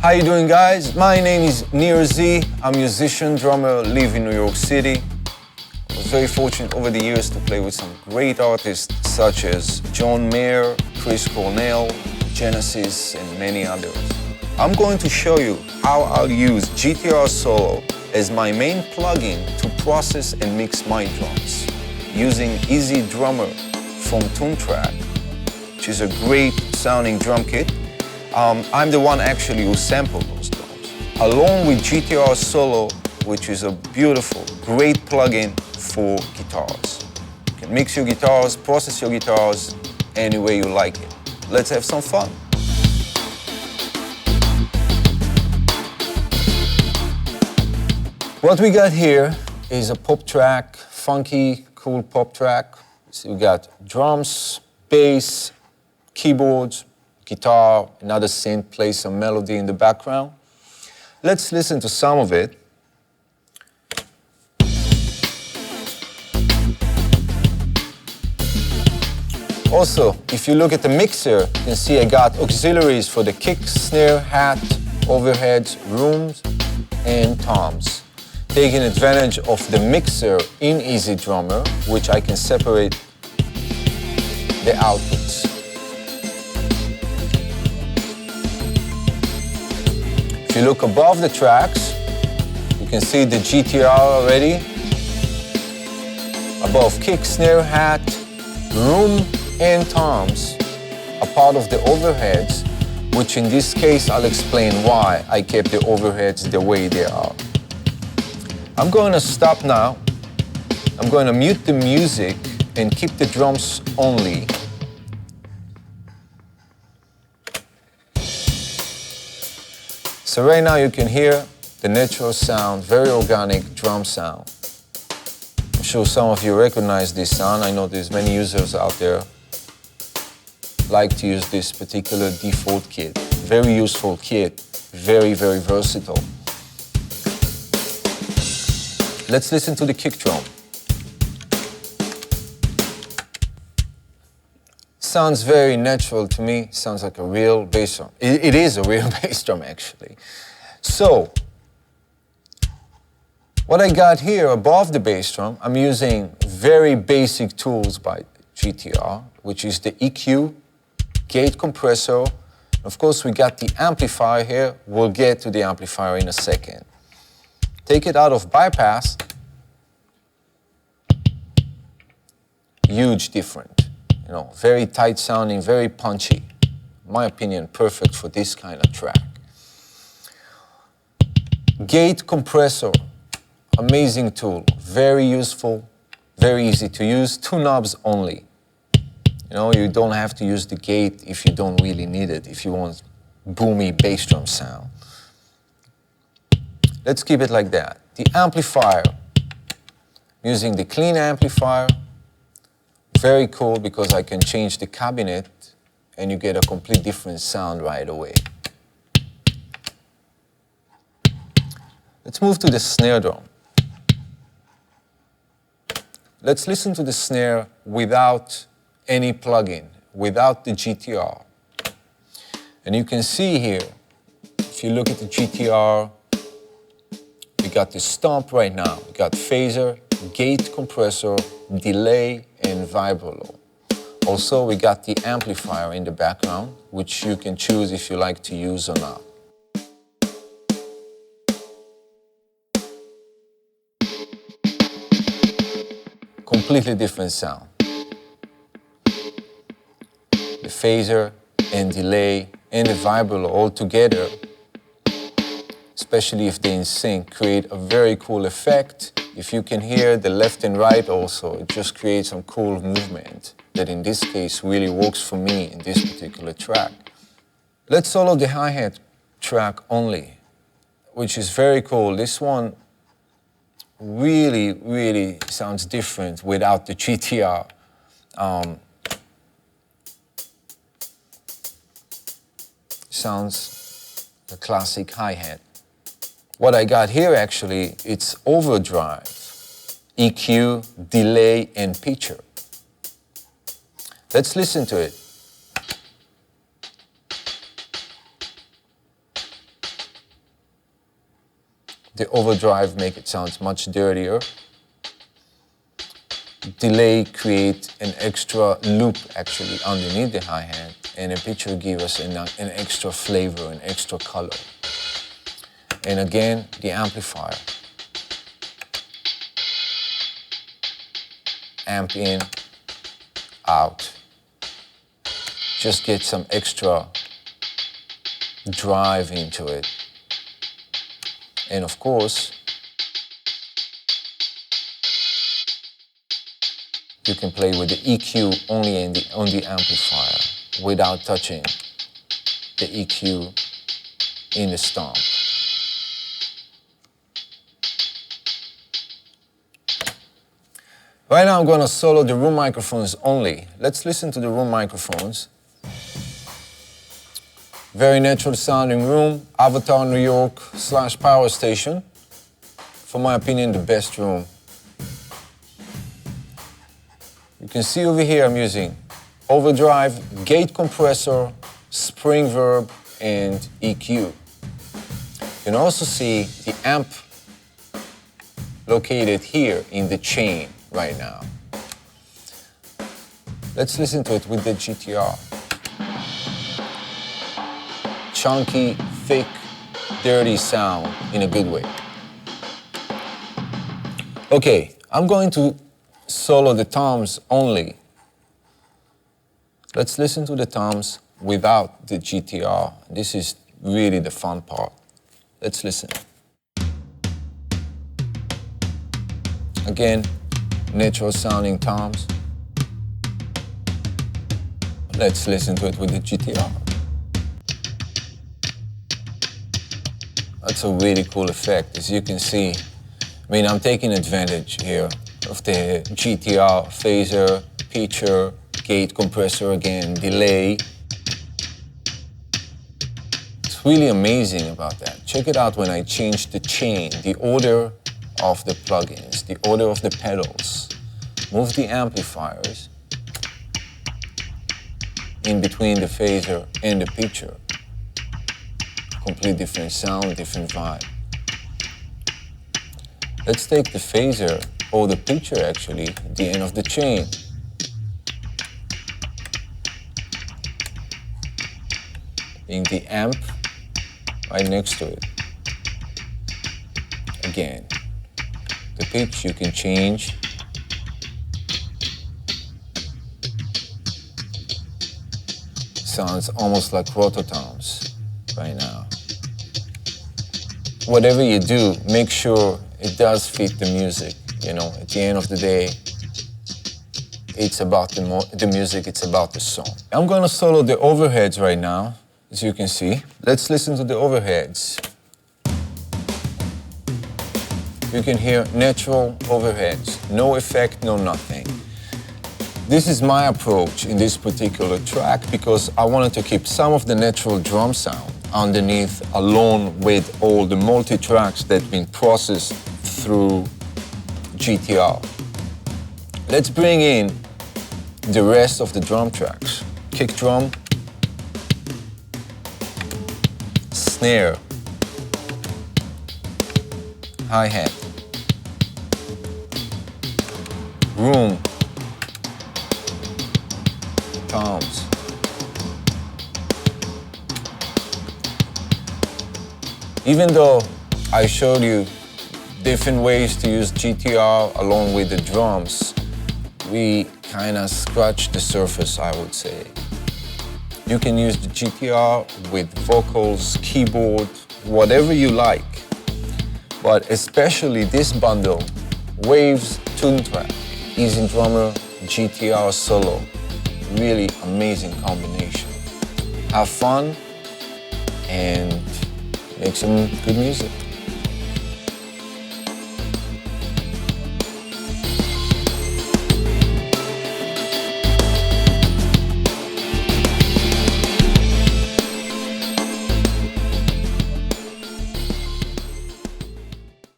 How you doing, guys? My name is Nir Z. I'm a musician, drummer, live in New York City. I was very fortunate over the years to play with some great artists such as John Mayer, Chris Cornell, Genesis, and many others. I'm going to show you how I'll use GTR Solo as my main plugin to process and mix my drums using Easy Drummer from Toontrack, which is a great sounding drum kit. I'm the one actually who sampled those drums, along with GTR Solo, which is a beautiful, great plugin for guitars. You can mix your guitars, process your guitars any way you like it. Let's have some fun. What we got here is a pop track, funky, cool pop track. So we got drums, bass, keyboards, guitar, another synth plays some melody in the background. Let's listen to some of it. Also, if you look at the mixer, you can see I got auxiliaries for the kick, snare, hat, overheads, rooms, and toms. Taking advantage of the mixer in Easy Drummer, which I can separate the outputs. If you look above the tracks, you can see the GTR already. Above kick, snare, hat, room, and toms are part of the overheads, which in this case I'll explain why I kept the overheads the way they are. I'm going to stop now. I'm going to mute the music and keep the drums only. So right now you can hear the natural sound, very organic drum sound. I'm sure some of you recognize this sound. I know there's many users out there like to use this particular default kit. Very useful kit, very, very versatile. Let's listen to the kick drum. Sounds very natural to me. Sounds like a real bass drum. It is a real bass drum, actually. So, what I got here above the bass drum, I'm using very basic tools by GTR, which is the EQ, Gate Compressor. Of course, we got the amplifier here. We'll get to the amplifier in a second. Take it out of bypass. Huge difference. You know, very tight sounding, very punchy. In my opinion, perfect for this kind of track. Gate Compressor, amazing tool, very useful, very easy to use, 2 knobs only. You know, you don't have to use the gate if you don't really need it, if you want boomy bass drum sound. Let's keep it like that. The amplifier, using the clean amplifier, very cool because I can change the cabinet and you get a complete different sound right away. Let's move to the snare drum. Let's listen to the snare without any plugin, without the GTR. And you can see here, if you look at the GTR, we got the stomp right now. We got phaser, gate compressor, delay, and vibro. Also, we got the amplifier in the background, which you can choose if you like to use or not. Completely different sound. The phaser and delay and the vibro all together, especially if they're in sync, create a very cool effect. If you can hear the left and right also, it just creates some cool movement that in this case really works for me in this particular track. Let's solo the hi-hat track only, which is very cool. This one really, really sounds different without the GTR. Sounds a classic hi-hat. What I got here actually, it's overdrive, EQ, delay, and pitcher. Let's listen to it. The overdrive make it sound much dirtier. Delay create an extra loop actually underneath the hi-hat, and the picture give us an extra flavor, an extra color. And again, the amplifier. Amp in, out. Just get some extra drive into it. And of course, you can play with the EQ only on the amplifier without touching the EQ in the stomp. Right now I'm going to solo the room microphones only. Let's listen to the room microphones. Very natural sounding room, Avatar, New York / Power Station. For my opinion, the best room. You can see over here I'm using overdrive, gate compressor, spring verb, and EQ. You can also see the amp located here in the chain right now. Let's listen to it with the GTR. Chunky, thick, dirty sound in a good way. Okay, I'm going to solo the toms only. Let's listen to the toms without the GTR. This is really the fun part. Let's listen. Again, natural sounding toms. Let's listen to it with the GTR. That's a really cool effect, as you can see. I mean, I'm taking advantage here of the GTR phaser, pitcher, gate compressor again, delay. It's really amazing about that. Check it out when I change the chain, the order of the plugins, the order of the pedals. Move the amplifiers in between the phaser and the pitcher. Complete different sound, different vibe. Let's take the phaser, or the pitcher actually, at the end of the chain. In the amp right next to it. Again, the pitch you can change. Sounds almost like rototoms right now. Whatever you do, make sure it does fit the music. You know, at the end of the day, it's about the music, it's about the song. I'm gonna solo the overheads right now, as you can see. Let's listen to the overheads. You can hear natural overheads, no effect, no nothing. This is my approach in this particular track because I wanted to keep some of the natural drum sound underneath, along with all the multi-tracks that have been processed through GTR. Let's bring in the rest of the drum tracks. Kick drum, snare, hi-hat, room, toms. Even though I showed you different ways to use GTR along with the drums, we kind of scratched the surface, I would say. You can use the GTR with vocals, keyboard, whatever you like. But especially this bundle, Waves Tune Track, Easy Drummer, GTR Solo. Really amazing combination. Have fun and make some good music.